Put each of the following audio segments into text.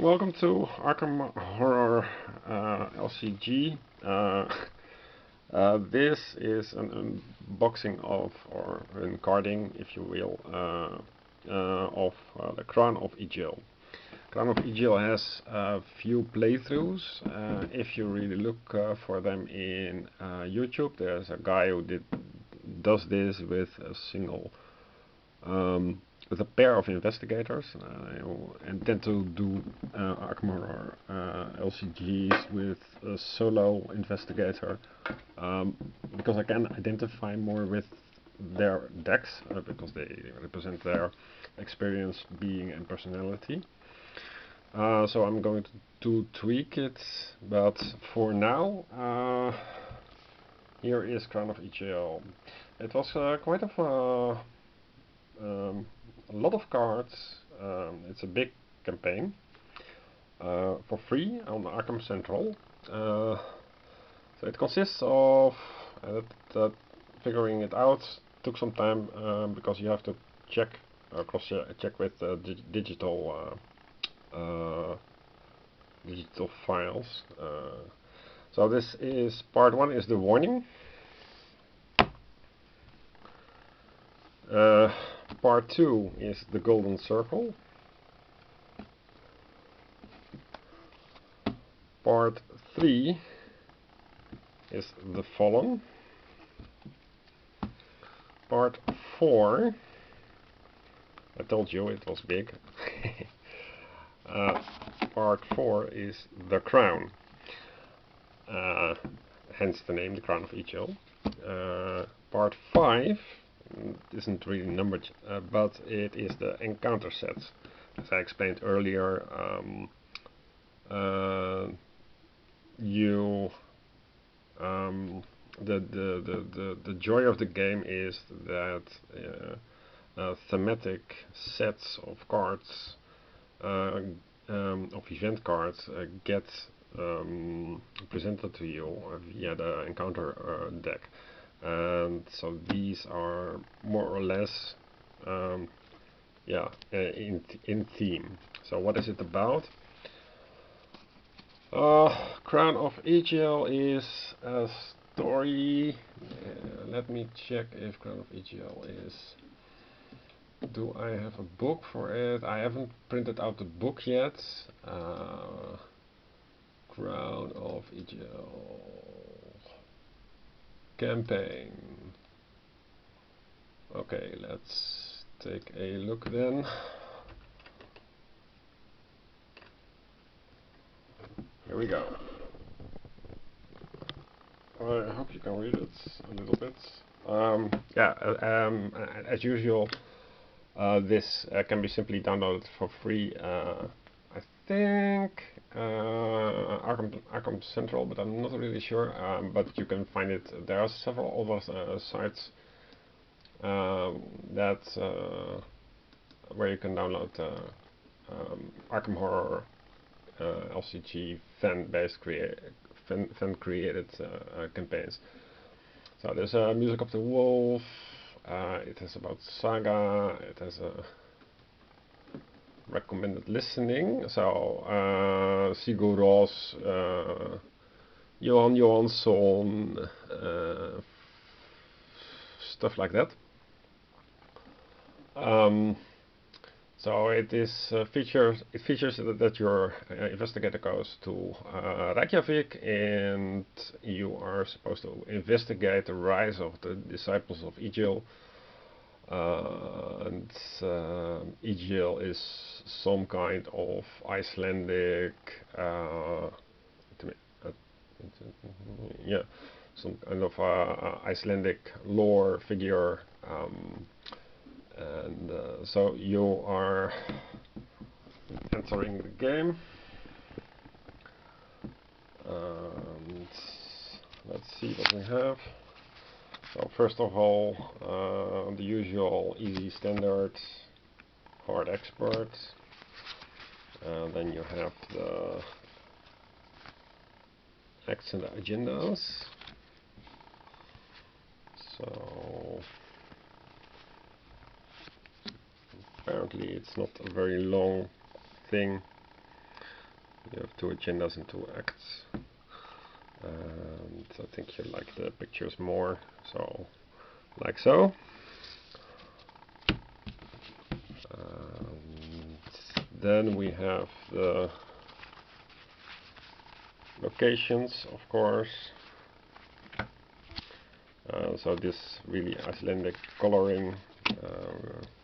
Welcome to Arkham Horror LCG. This is an unboxing of, or uncarding, if you will, of the Crown of Egil. Crown of Egil has a few playthroughs. If you really look for them in YouTube, there's a guy who does this with a single with a pair of investigators. I intend to do Arkham Horror LCGs with a solo investigator because I can identify more with their decks because they represent their experience, being, and personality. So I'm going to tweak it, but for now, here is Crown of Egil. It was quite of a lot of cards. It's a big campaign for free on Arkham Central. So it consists of figuring it out took some time because you have to check cross-check with digital files. So this is part one is the warning. Part 2 is the golden circle. Part 3 is the fallen. Part 4, I told you it was big. Part 4 is the crown. Hence the name, the Crown of Egil. Part 5 isn't really numbered, but it is the encounter set. As I explained earlier, the joy of the game is that thematic sets of cards, of event cards, get presented to you via the encounter deck. And so these are more or less in theme. So what is it about? Crown of Egil is a story. Let me check if Crown of Egil is... Do I have a book for it? I haven't printed out the book yet. Crown of Egil campaign. Okay, let's take a look then. Here we go. I hope you can read it a little bit. As usual, this can be simply downloaded for free. I think Arkham Central, but I'm not really sure. But you can find it. There are several other sites where you can download Arkham Horror LCG fan-based fan-created campaigns. So there's Music of the Wolf. It has about Saga. It has a recommended listening. So Sigur Rós, Johan Johansson, stuff like that. So it features that your investigator goes to Reykjavik, and you are supposed to investigate the rise of the disciples of Egil. Egil is some kind of Icelandic, some kind of Icelandic lore figure. So you are entering the game. Let's see what we have. So first of all, the usual easy standard, hard expert. Then you have the acts and agendas. So apparently it's not a very long thing. You have 2 agendas and 2 acts. And I think you like the pictures more, so like so. Then we have the locations, of course. So this really Icelandic coloring,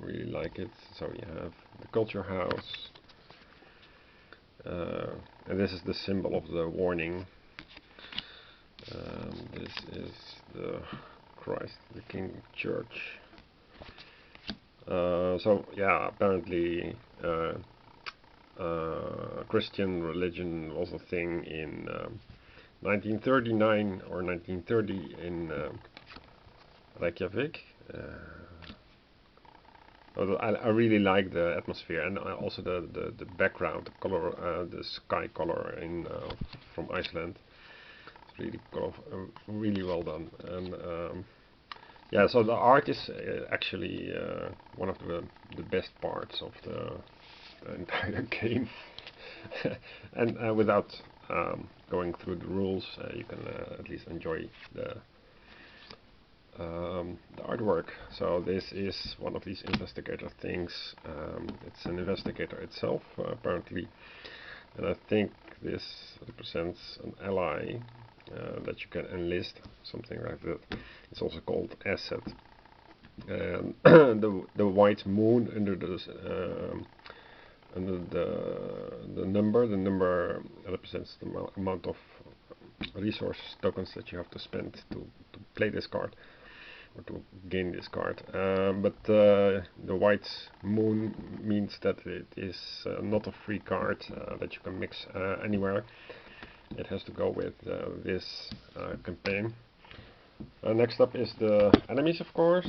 really like it. So you have the culture house, and this is the symbol of the warning. This is the Christ the King Church. So yeah, apparently Christian religion was a thing in 1939 or 1930 in Reykjavik. I really like the atmosphere, and also the background, the color, the sky color in from Iceland. It's really really well done. And yeah, so the art is actually one of the best parts of the entire game. And without going through the rules, you can at least enjoy the artwork. So this is one of these investigator things. It's an investigator itself, apparently, and I think this represents an ally that you can enlist, something like that. It's also called asset. And the white moon under the number represents the amount of resource tokens that you have to spend to play this card, or to gain this card. But the white moon means that it is not a free card that you can mix anywhere. It has to go with this campaign. Next up is the enemies, of course,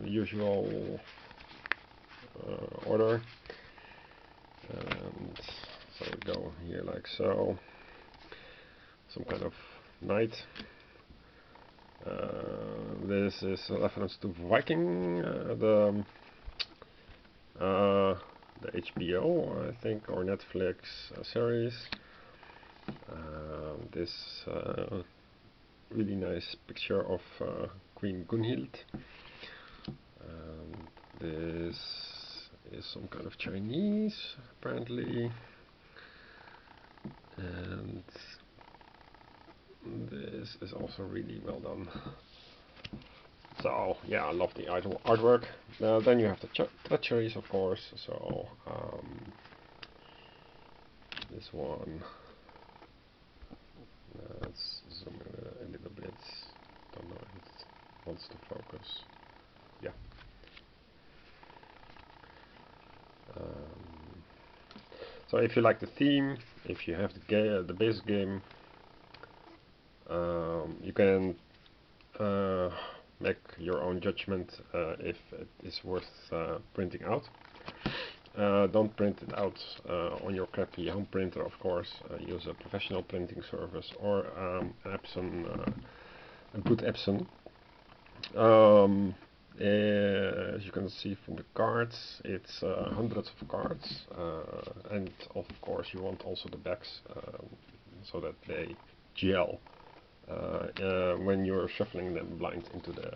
usual order. And so we go here like so. Some kind of knight. This is a reference to Viking, the HBO, I think, or Netflix series. This really nice picture of Queen Gunhild. This is some kind of Chinese, apparently. And this is also really well done. So yeah, I love the artwork. Then you have the treacheries, of course. So this one. Let's zoom in a little bit. Don't know if it wants to focus. Yeah. So if you like the theme, if you have the base game, you can make your own judgment if it is worth printing out. Don't print it out on your crappy home printer, of course. Use a professional printing service or an Epson, a good Epson. As you can see from the cards, it's hundreds of cards, and of course you want also the backs so that they gel when you're shuffling them blind into the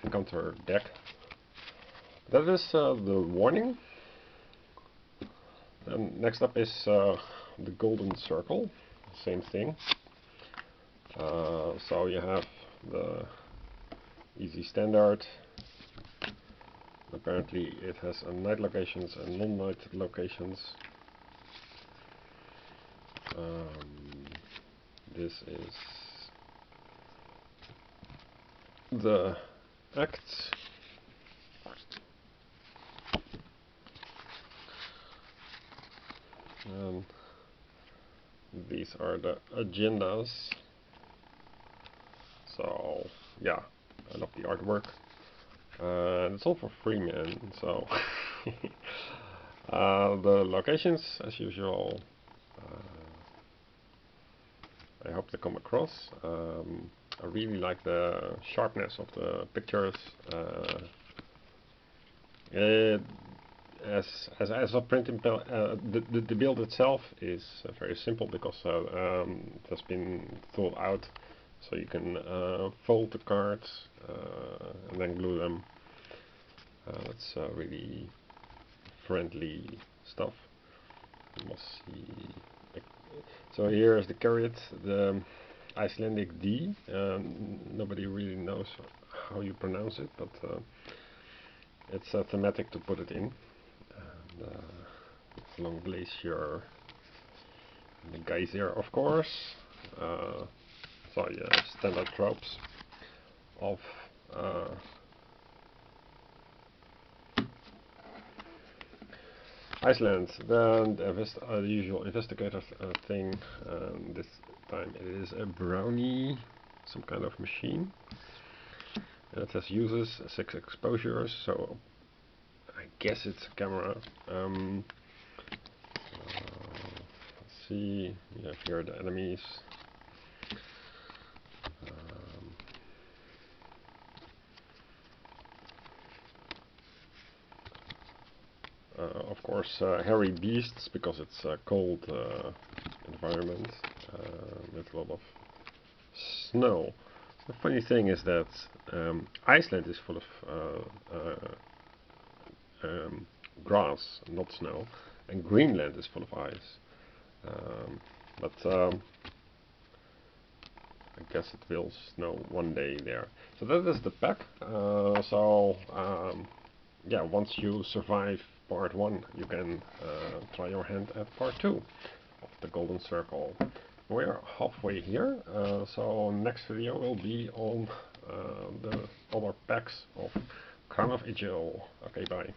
encounter deck. That is the warning. And next up is the golden circle, same thing. So you have the easy standard. Apparently it has night locations and non-night locations. This is the acts. And these are the agendas. So yeah, I love the artwork. It's all for free, man. So the locations, as usual, I hope they come across. I really like the sharpness of the pictures. as a printing the build itself is very simple because it has been thought out, so you can fold the cards and then glue them. That's really friendly stuff. You must see. So here is the carrot, the Icelandic D. Nobody really knows how you pronounce it, but it's thematic to put it in. And, long glacier, and the geyser, of course. So yeah, standard tropes of Iceland. Then the usual investigator thing. This time it is a brownie, some kind of machine. And it has uses 6 exposures, so I guess it's a camera. Let's see, we have here the enemies. Of course, hairy beasts, because it's a cold environment with a lot of snow. The funny thing is that Iceland is full of grass, not snow, and Greenland is full of ice. But I guess it will snow one day there. So that is the pack. Yeah, once you survive part 1, you can try your hand at part 2 of the Golden Circle. We're halfway here, so next video will be on the other packs of Crown of Egil. Okay, bye.